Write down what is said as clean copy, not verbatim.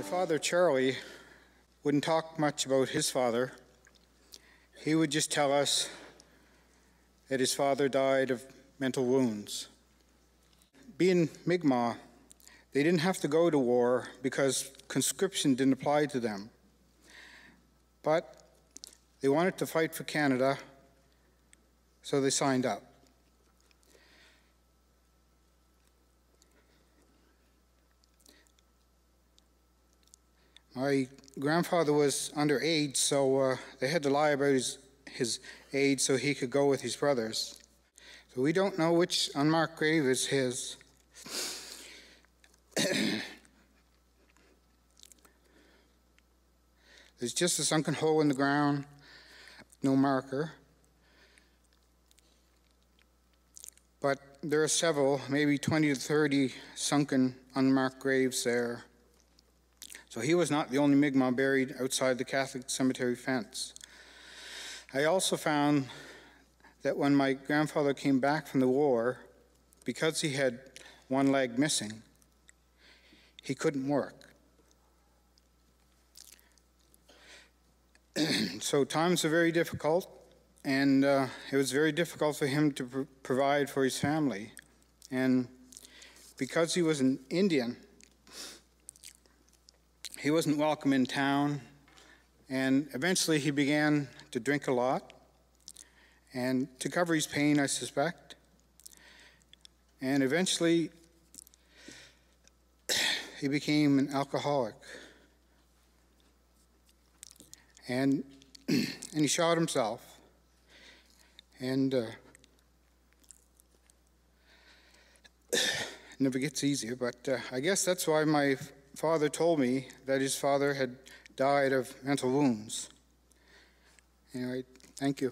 father, Charlie, wouldn't talk much about his father. He would just tell us that his father died of mental wounds. Being Mi'kmaq, they didn't have to go to war because conscription didn't apply to them. But they wanted to fight for Canada, so they signed up. My grandfather was underage, so they had to lie about his age so he could go with his brothers. So we don't know which unmarked grave is his. There's just a sunken hole in the ground, no marker. But there are several, maybe 20 to 30 sunken, unmarked graves there. So he was not the only Mi'kmaq buried outside the Catholic cemetery fence. I also found that when my grandfather came back from the war, because he had one leg missing, he couldn't work. So times were very difficult, and it was very difficult for him to provide for his family. And because he was an Indian, he wasn't welcome in town, and eventually he began to drink a lot, and to cover his pain, I suspect. And eventually he became an alcoholic. And he shot himself. And it never gets easier, but I guess that's why my father told me that his father had died of mental wounds. Anyway, thank you.